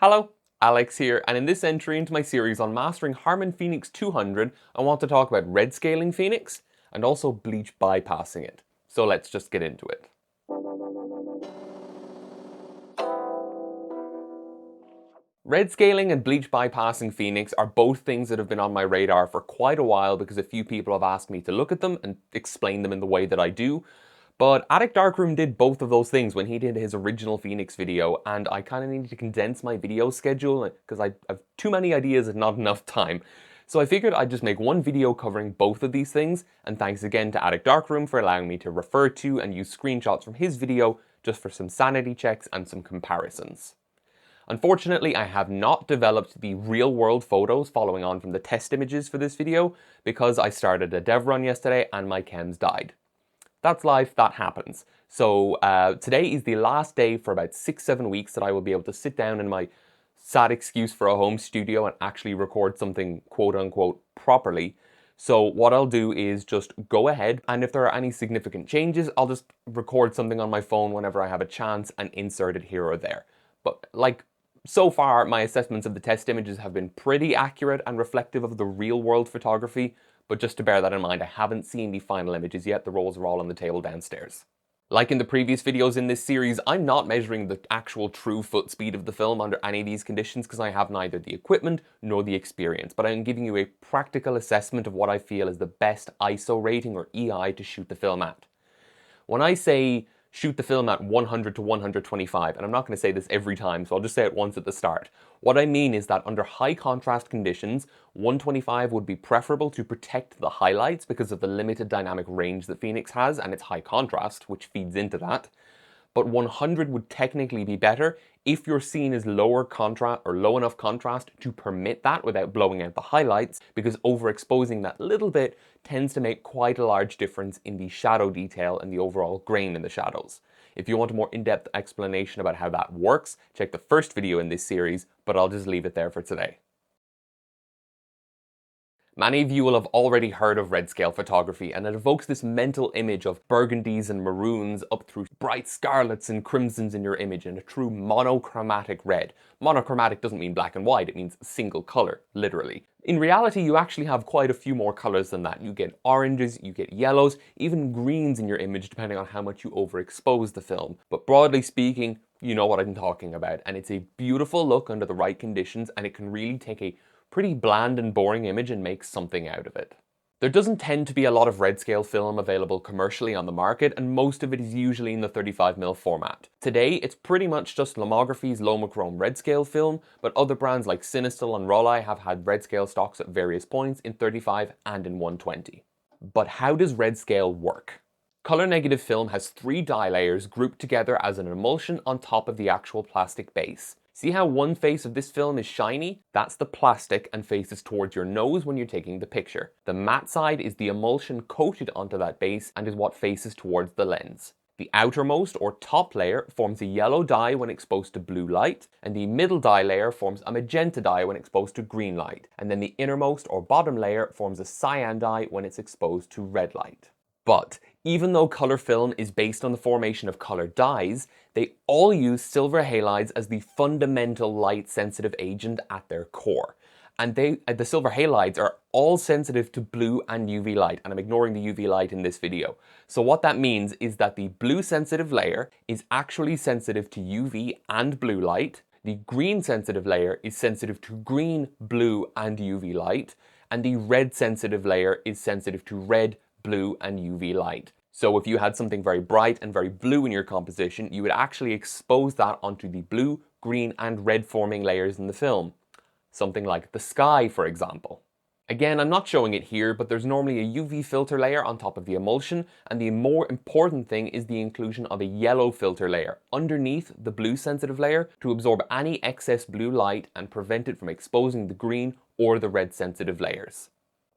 Hello, Alex here, and in this entry into my series on mastering Harman Phoenix 200, I want to talk about Redscaling Phoenix and also Bleach bypassing it. So let's just get into it. Redscaling and Bleach bypassing Phoenix are both things that have been on my radar for quite a while because a few people have asked me to look at them and explain them in the way that I do. But Attic Darkroom did both of those things when he did his original Phoenix video, and I kind of needed to condense my video schedule because I have too many ideas and not enough time. So I figured I'd just make one video covering both of these things, and thanks again to Attic Darkroom for allowing me to refer to and use screenshots from his video just for some sanity checks and some comparisons. Unfortunately, I have not developed the real-world photos following on from the test images for this video because I started a dev run yesterday and my chems died. That's life, that happens. So today is the last day for about 6-7 weeks that I will be able to sit down in my sad excuse for a home studio and actually record something quote-unquote properly. So what I'll do is just go ahead, and if there are any significant changes, I'll just record something on my phone whenever I have a chance and insert it here or there. But so far, my assessments of the test images have been pretty accurate and reflective of the real-world photography, but just to bear that in mind, I haven't seen the final images yet. The rolls are all on the table downstairs. Like in the previous videos in this series, I'm not measuring the actual true foot speed of the film under any of these conditions because I have neither the equipment nor the experience, but I'm giving you a practical assessment of what I feel is the best ISO rating or EI to shoot the film at. When I say shoot the film at 100 to 125, and I'm not going to say this every time, so I'll just say it once at the start. What I mean is that under high contrast conditions, 125 would be preferable to protect the highlights because of the limited dynamic range that Phoenix has and its high contrast, which feeds into that. But 100 would technically be better if your scene is lower contrast or low enough contrast to permit that without blowing out the highlights, because overexposing that little bit tends to make quite a large difference in the shadow detail and the overall grain in the shadows. If you want a more in-depth explanation about how that works, check the first video in this series, but I'll just leave it there for today. Many of you will have already heard of Redscale photography, and it evokes this mental image of burgundies and maroons up through bright scarlets and crimsons in your image in a true monochromatic red. Monochromatic doesn't mean black and white, it means single color, literally. In reality, you actually have quite a few more colors than that. You get oranges, you get yellows, even greens in your image depending on how much you overexpose the film. But broadly speaking, you know what I'm talking about, and it's a beautiful look under the right conditions, and it can really take a pretty bland and boring image and make something out of it. There doesn't tend to be a lot of Redscale film available commercially on the market, and most of it is usually in the 35mm format. Today, it's pretty much just Lomography's Lomochrome Redscale film, but other brands like Cinestill and Rolei have had Redscale stocks at various points in 35 and in 120. But how does Redscale work? Color negative film has 3 dye layers grouped together as an emulsion on top of the actual plastic base. See how one face of this film is shiny? That's the plastic and faces towards your nose when you're taking the picture. The matte side is the emulsion coated onto that base and is what faces towards the lens. The outermost or top layer forms a yellow dye when exposed to blue light, and the middle dye layer forms a magenta dye when exposed to green light, and then the innermost or bottom layer forms a cyan dye when it's exposed to red light. But even though color film is based on the formation of color dyes, they all use silver halides as the fundamental light-sensitive agent at their core. And the silver halides are all sensitive to blue and UV light, and I'm ignoring the UV light in this video. So what that means is that the blue-sensitive layer is actually sensitive to UV and blue light, the green-sensitive layer is sensitive to green, blue, and UV light, and the red-sensitive layer is sensitive to red, blue, and UV light. So if you had something very bright and very blue in your composition, you would actually expose that onto the blue, green, and red forming layers in the film. Something like the sky, for example. Again, I'm not showing it here, but there's normally a UV filter layer on top of the emulsion, and the more important thing is the inclusion of a yellow filter layer underneath the blue sensitive layer to absorb any excess blue light and prevent it from exposing the green or the red sensitive layers.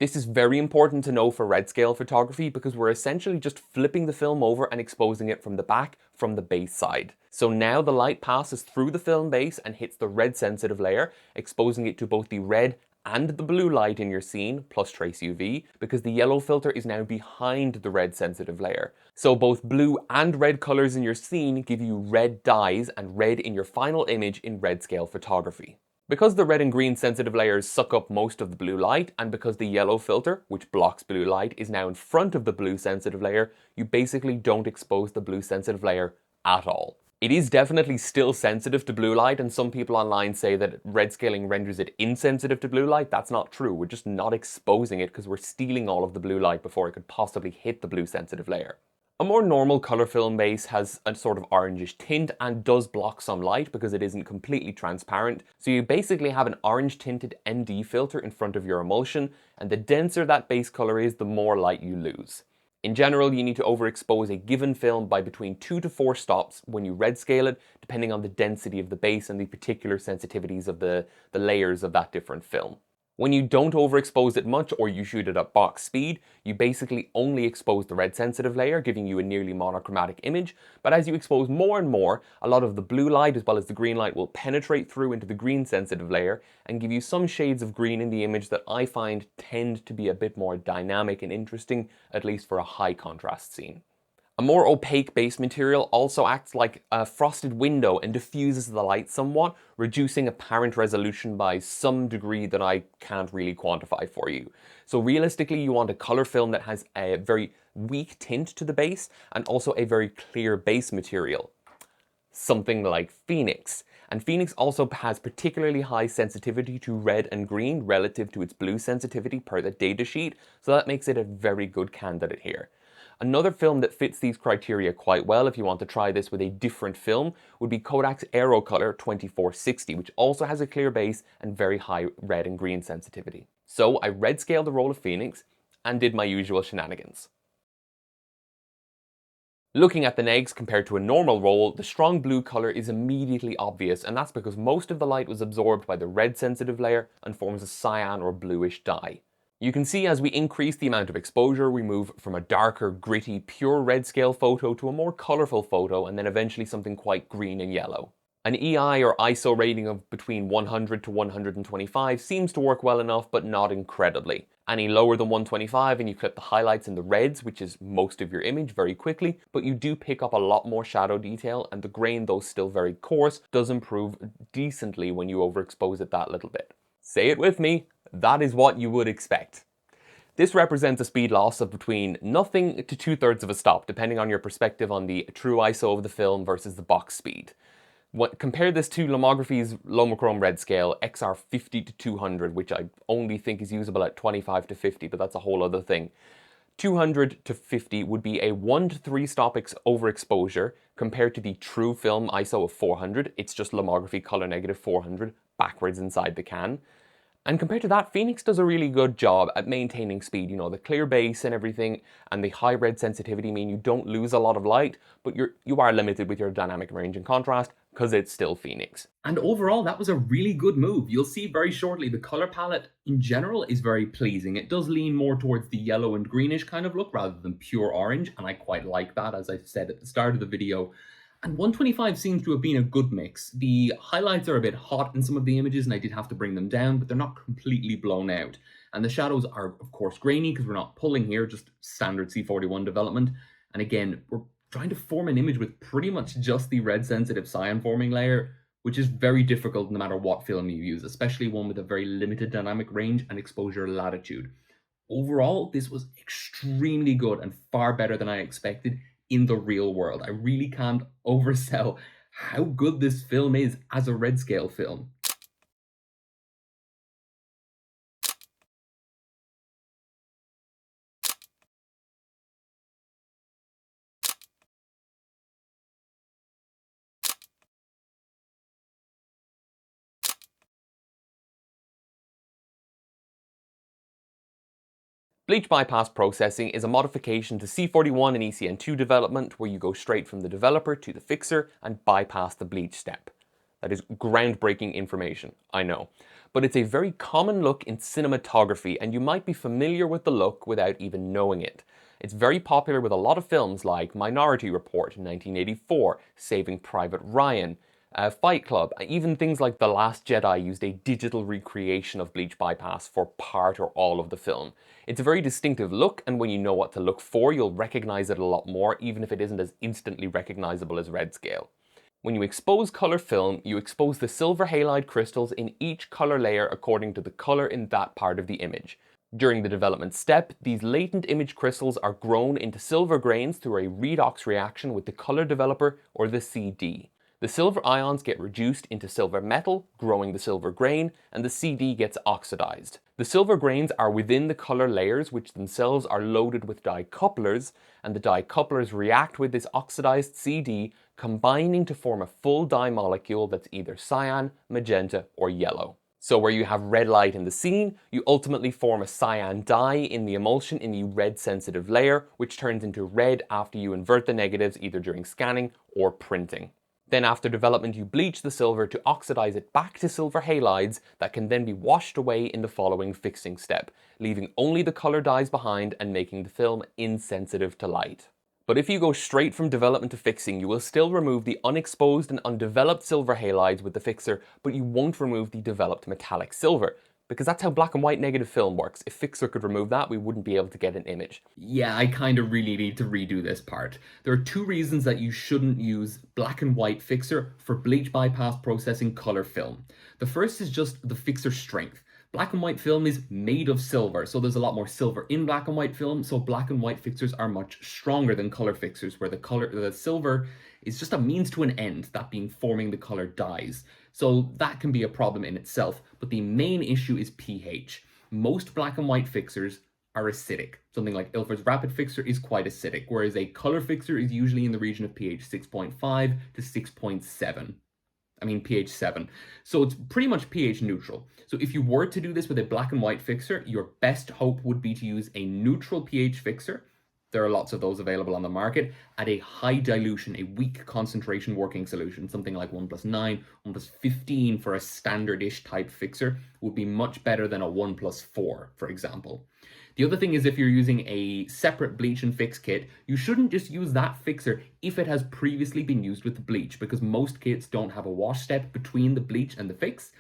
This is very important to know for Redscale photography because we're essentially just flipping the film over and exposing it from the back, from the base side. So now the light passes through the film base and hits the red sensitive layer, exposing it to both the red and the blue light in your scene, plus trace UV, because the yellow filter is now behind the red sensitive layer. So both blue and red colors in your scene give you red dyes and red in your final image in Redscale photography. Because the red and green sensitive layers suck up most of the blue light, and because the yellow filter, which blocks blue light, is now in front of the blue sensitive layer, you basically don't expose the blue sensitive layer at all. It is definitely still sensitive to blue light, and some people online say that red scaling renders it insensitive to blue light. That's not true. We're just not exposing it because we're stealing all of the blue light before it could possibly hit the blue sensitive layer. A more normal color film base has a sort of orangish tint and does block some light because it isn't completely transparent. So you basically have an orange tinted ND filter in front of your emulsion, and the denser that base color is, the more light you lose. In general, you need to overexpose a given film by between 2 to 4 stops when you red scale it, depending on the density of the base and the particular sensitivities of the layers of that different film. When you don't overexpose it much, or you shoot it at box speed, you basically only expose the red sensitive layer, giving you a nearly monochromatic image. But as you expose more and more, a lot of the blue light as well as the green light will penetrate through into the green sensitive layer and give you some shades of green in the image that I find tend to be a bit more dynamic and interesting, at least for a high contrast scene. A more opaque base material also acts like a frosted window and diffuses the light somewhat, reducing apparent resolution by some degree that I can't really quantify for you. So realistically, you want a color film that has a very weak tint to the base and also a very clear base material. Something like Phoenix. And Phoenix also has particularly high sensitivity to red and green relative to its blue sensitivity per the datasheet, so that makes it a very good candidate here. Another film that fits these criteria quite well if you want to try this with a different film would be Kodak's Aerocolor 2460, which also has a clear base and very high red and green sensitivity. So I red scaled the roll of Phoenix and did my usual shenanigans. Looking at the negs compared to a normal roll, the strong blue color is immediately obvious, and that's because most of the light was absorbed by the red sensitive layer and forms a cyan or bluish dye. You can see as we increase the amount of exposure, we move from a darker, gritty, pure red scale photo to a more colorful photo, and then eventually something quite green and yellow. An EI or ISO rating of between 100 to 125 seems to work well enough, but not incredibly. Any lower than 125 and you clip the highlights in the reds, which is most of your image, very quickly, but you do pick up a lot more shadow detail, and the grain, though still very coarse, does improve decently when you overexpose it that little bit. Say it with me, that is what you would expect. This represents a speed loss of between nothing to 2/3 of a stop, depending on your perspective on the true ISO of the film versus the box speed. Compare this to Lomography's Lomochrome Redscale XR 50 to 200, which I only think is usable at 25 to 50, but that's a whole other thing. 200 to 50 would be a 1 to 3 stop overexposure compared to the true film ISO of 400. It's just Lomography color negative 400 backwards inside the can. And compared to that, Phoenix does a really good job at maintaining speed. You know, the clear base and everything and the high red sensitivity mean you don't lose a lot of light, but you are limited with your dynamic range and contrast because it's still Phoenix. And overall, that was a really good move. You'll see very shortly the color palette in general is very pleasing. It does lean more towards the yellow and greenish kind of look rather than pure orange, and I quite like that, as I said at the start of the video. And 125 seems to have been a good mix. The highlights are a bit hot in some of the images and I did have to bring them down, but they're not completely blown out. And the shadows are, of course, grainy because we're not pulling here, just standard C41 development. And again, we're trying to form an image with pretty much just the red sensitive cyan forming layer, which is very difficult no matter what film you use, especially one with a very limited dynamic range and exposure latitude. Overall, this was extremely good and far better than I expected in the real world. I really can't oversell how good this film is as a Redscale film. Bleach bypass processing is a modification to C41 and ECN2 development where you go straight from the developer to the fixer and bypass the bleach step. That is groundbreaking information, I know. But it's a very common look in cinematography, and you might be familiar with the look without even knowing it. It's very popular with a lot of films like Minority Report in 1984, Saving Private Ryan, Fight Club, even things like The Last Jedi used a digital recreation of Bleach Bypass for part or all of the film. It's a very distinctive look, and when you know what to look for, you'll recognize it a lot more, even if it isn't as instantly recognizable as Redscale. When you expose color film, you expose the silver halide crystals in each color layer according to the color in that part of the image. During the development step, these latent image crystals are grown into silver grains through a redox reaction with the color developer, or the CD. The silver ions get reduced into silver metal, growing the silver grain, and the CD gets oxidized. The silver grains are within the color layers, which themselves are loaded with dicouplers, and the dicouplers react with this oxidized CD, combining to form a full dye molecule that's either cyan, magenta, or yellow. So where you have red light in the scene, you ultimately form a cyan dye in the emulsion in the red sensitive layer, which turns into red after you invert the negatives either during scanning or printing. Then after development, you bleach the silver to oxidize it back to silver halides that can then be washed away in the following fixing step, leaving only the color dyes behind and making the film insensitive to light. But if you go straight from development to fixing, you will still remove the unexposed and undeveloped silver halides with the fixer, but you won't remove the developed metallic silver, because that's how black and white negative film works. If Fixer could remove that, we wouldn't be able to get an image. Yeah, I kind of really need to redo this part. There are two reasons that you shouldn't use black and white Fixer for bleach bypass processing color film. The first is just the Fixer strength. Black and white film is made of silver, so there's a lot more silver in black and white film, so black and white fixers are much stronger than color fixers, where the silver is just a means to an end, that being forming the color dyes. So that can be a problem in itself, but the main issue is pH. Most black and white fixers are acidic. Something like Ilford's Rapid Fixer is quite acidic, whereas a color fixer is usually in the region of pH 6.5 to 6.7. pH 7. So it's pretty much pH neutral. So if you were to do this with a black and white fixer, your best hope would be to use a neutral pH fixer. There are lots of those available on the market at a high dilution, a weak concentration working solution. Something like 1+9, 1+15 for a standard-ish type fixer would be much better than a 1+4, for example. The other thing is, if you're using a separate bleach and fix kit, you shouldn't just use that fixer if it has previously been used with the bleach, because most kits don't have a wash step between the bleach and the fix.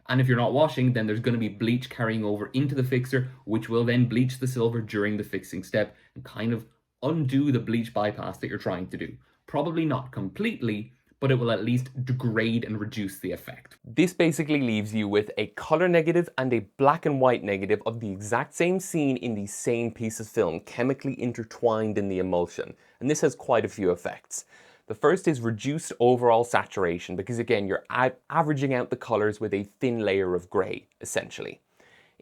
And if you're not washing, then there's going to be bleach carrying over into the fixer, which will then bleach the silver during the fixing step and kind of undo the bleach bypass that you're trying to do. Probably not completely, but it will at least degrade and reduce the effect. This basically leaves you with a color negative and a black and white negative of the exact same scene in the same piece of film, chemically intertwined in the emulsion. And this has quite a few effects. The first is reduced overall saturation, because again, you're averaging out the colors with a thin layer of gray, essentially.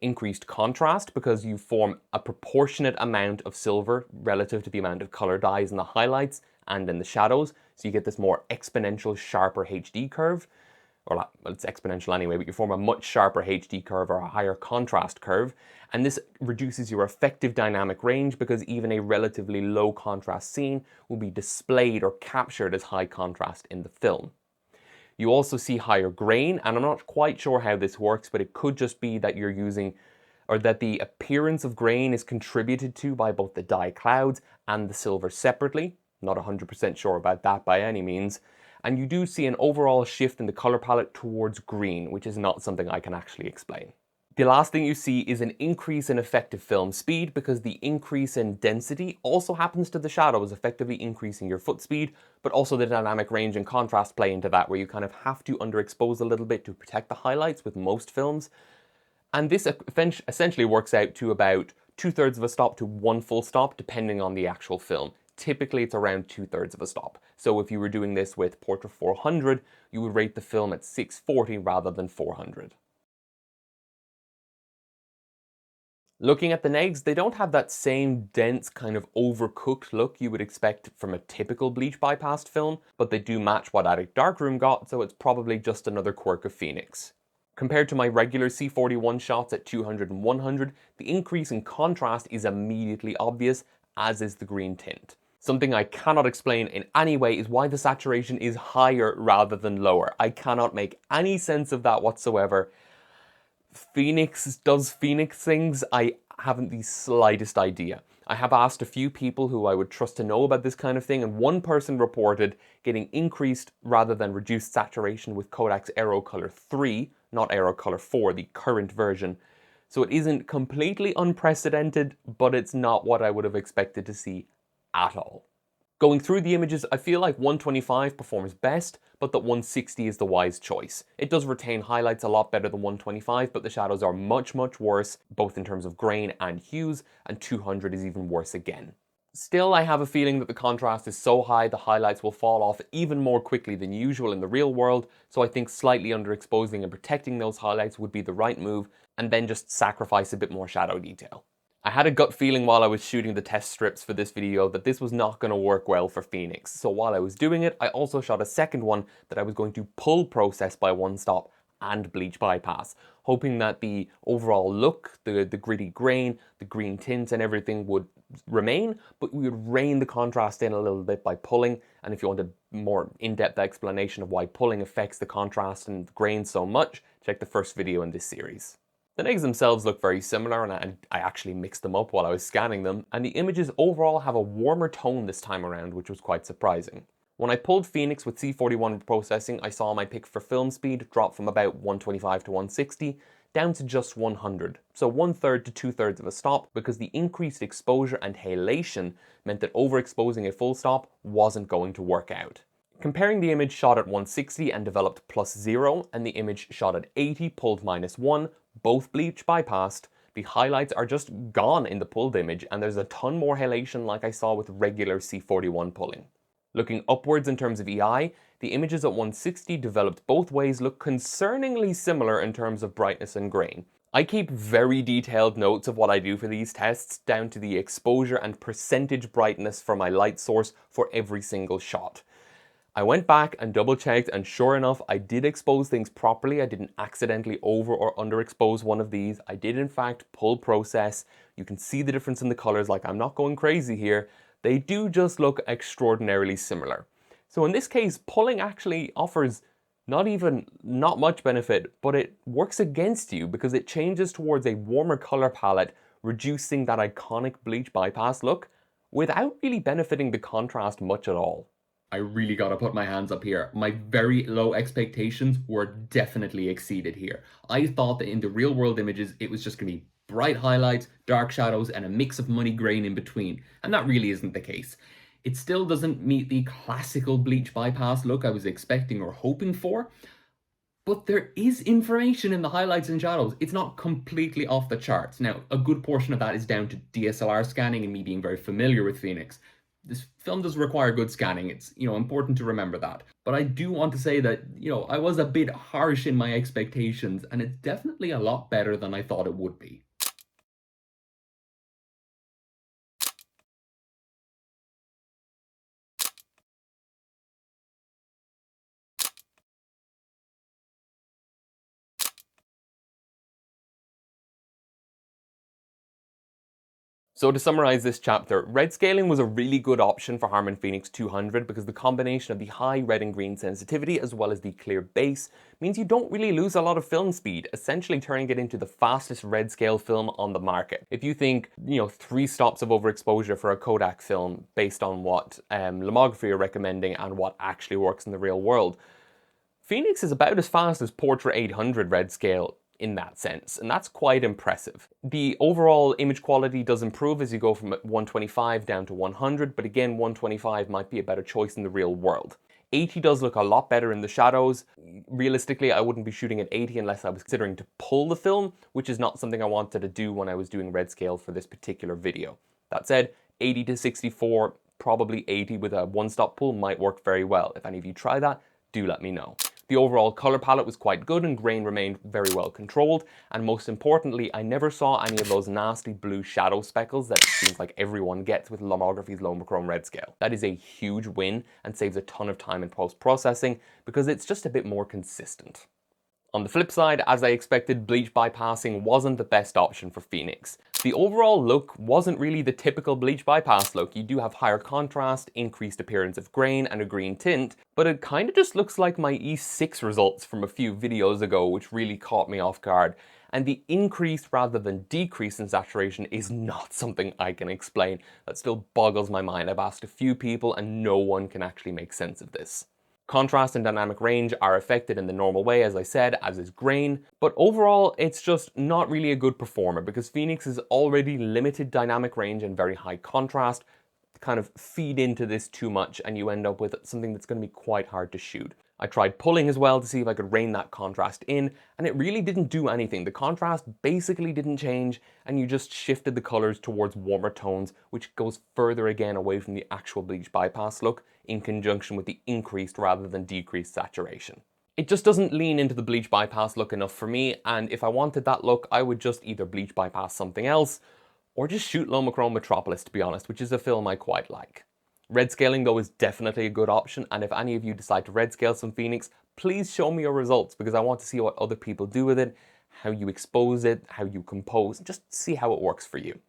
Increased contrast, because you form a proportionate amount of silver relative to the amount of color dyes in the highlights and in the shadows, so you get this more exponential, sharper HD curve. Well, it's exponential anyway, but you form a much sharper HD curve or a higher contrast curve, and this reduces your effective dynamic range, because even a relatively low contrast scene will be displayed or captured as high contrast in the film. You also see higher grain, and I'm not quite sure how this works, but it could just be that you're using, or that the appearance of grain is contributed to by both the dye clouds and the silver separately. Not 100% sure about that by any means. And you do see an overall shift in the color palette towards green, which is not something I can actually explain. The last thing you see is an increase in effective film speed, because the increase in density also happens to the shadows, effectively increasing your foot speed, but also the dynamic range and contrast play into that, where you kind of have to underexpose a little bit to protect the highlights with most films. And this essentially works out to about 2/3 of a stop to 1 full stop, depending on the actual film. Typically it's around 2/3 of a stop. So if you were doing this with Portra 400, you would rate the film at 640 rather than 400. Looking at the negs, they don't have that same dense kind of overcooked look you would expect from a typical bleach bypassed film, but they do match what Attic Darkroom got, so it's probably just another quirk of Phoenix. Compared to my regular C41 shots at 200 and 100, the increase in contrast is immediately obvious, as is the green tint. Something I cannot explain in any way is why the saturation is higher rather than lower. I cannot make any sense of that whatsoever. Phoenix does Phoenix things. I haven't the slightest idea. I have asked a few people who I would trust to know about this kind of thing, and one person reported getting increased rather than reduced saturation with Kodak's Aero Color 3, not Aero Color 4, the current version. So it isn't completely unprecedented, but it's not what I would have expected to see at all. Going through the images, I feel like 125 performs best, but that 160 is the wise choice. It does retain highlights a lot better than 125, but the shadows are much worse, both in terms of grain and hues, and 200 is even worse again. Still, I have a feeling that the contrast is so high the highlights will fall off even more quickly than usual in the real world, so I think slightly underexposing and protecting those highlights would be the right move, and then just sacrifice a bit more shadow detail. I had a gut feeling while I was shooting the test strips for this video that this was not going to work well for Phoenix, so while I was doing it, I also shot a second one that I was going to pull process by one stop and bleach bypass, hoping that the overall look, the gritty grain, the green tint and everything would remain, but we would rein the contrast in a little bit by pulling. And if you want a more in-depth explanation of why pulling affects the contrast and the grain so much, check the first video in this series. The eggs themselves look very similar, and I actually mixed them up while I was scanning them, and the images overall have a warmer tone this time around, which was quite surprising. When I pulled Phoenix with C41 processing, I saw my pick for film speed drop from about 125 to 160 down to just 100, so 1/3 to 2/3 of a stop, because the increased exposure and halation meant that overexposing a full stop wasn't going to work out. Comparing the image shot at 160 and developed +0 and the image shot at 80 pulled -1, both bleach bypassed, the highlights are just gone in the pulled image, and there's a ton more halation like I saw with regular C41 pulling. Looking upwards in terms of EI, the images at 160 developed both ways look concerningly similar in terms of brightness and grain. I keep very detailed notes of what I do for these tests, down to the exposure and percentage brightness for my light source for every single shot. I went back and double checked, and sure enough, I did expose things properly. I didn't accidentally over or underexpose one of these. I did in fact pull process. You can see the difference in the colors, like I'm not going crazy here. They do just look extraordinarily similar. So in this case, pulling actually offers not much benefit, but it works against you because it changes towards a warmer color palette, reducing that iconic bleach bypass look without really benefiting the contrast much at all. I really gotta put my hands up here. My very low expectations were definitely exceeded here. I thought that in the real world images, it was just gonna be bright highlights, dark shadows, and a mix of muddy grain in between. And that really isn't the case. It still doesn't meet the classical bleach bypass look I was expecting or hoping for, but there is information in the highlights and shadows. It's not completely off the charts. Now, a good portion of that is down to DSLR scanning and me being very familiar with Phoenix. This film does require good scanning. It's, important to remember that. But I do want to say that, I was a bit harsh in my expectations, and it's definitely a lot better than I thought it would be. So to summarize this chapter, red scaling was a really good option for Harman Phoenix 200 because the combination of the high red and green sensitivity as well as the clear base means you don't really lose a lot of film speed, essentially turning it into the fastest red scale film on the market. If you think, 3 stops of overexposure for a Kodak film based on what lomography are recommending and what actually works in the real world, Phoenix is about as fast as Portra 800 red scale in that sense, and that's quite impressive. The overall image quality does improve as you go from 125 down to 100, but again, 125 might be a better choice in the real world. 80 does look a lot better in the shadows. Realistically, I wouldn't be shooting at 80 unless I was considering to pull the film, which is not something I wanted to do when I was doing red scale for this particular video. That said, 80 to 64, probably 80 with a one-stop pull might work very well. If any of you try that, do let me know. The overall color palette was quite good and grain remained very well controlled, and most importantly, I never saw any of those nasty blue shadow speckles that it seems like everyone gets with lomography's Lomochrome red scale. That is a huge win and saves a ton of time in post-processing because it's just a bit more consistent. On the flip side, as I expected, bleach bypassing wasn't the best option for Phoenix. The overall look wasn't really the typical bleach bypass look. You do have higher contrast, increased appearance of grain, and a green tint, but it kind of just looks like my E6 results from a few videos ago, which really caught me off guard. And the increase rather than decrease in saturation is not something I can explain. That still boggles my mind. I've asked a few people and no one can actually make sense of this. Contrast and dynamic range are affected in the normal way, as I said, as is grain, but overall it's just not really a good performer because Phoenix's already limited dynamic range and very high contrast kind of feed into this too much and you end up with something that's going to be quite hard to shoot. I tried pulling as well to see if I could rein that contrast in, and it really didn't do anything. The contrast basically didn't change, and you just shifted the colors towards warmer tones, which goes further again away from the actual bleach bypass look, in conjunction with the increased rather than decreased saturation. It just doesn't lean into the bleach bypass look enough for me, and if I wanted that look, I would just either bleach bypass something else, or just shoot Lomachrome Metropolis, to be honest, which is a film I quite like. Redscaling though is definitely a good option, and if any of you decide to redscale some Phoenix, please show me your results because I want to see what other people do with it, how you expose it, how you compose, just see how it works for you.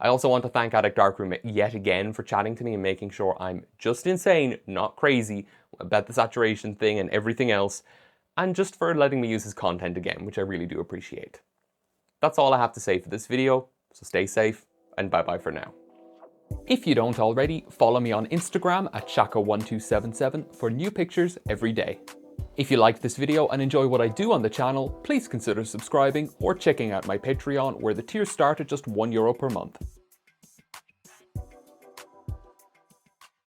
I also want to thank Addict Darkroom yet again for chatting to me and making sure I'm just insane, not crazy, about the saturation thing and everything else, and just for letting me use his content again, which I really do appreciate. That's all I have to say for this video, so stay safe, and bye bye for now. If you don't already, follow me on Instagram at Shako1277 for new pictures every day. If you liked this video and enjoy what I do on the channel, please consider subscribing or checking out my Patreon where the tiers start at just €1 per month.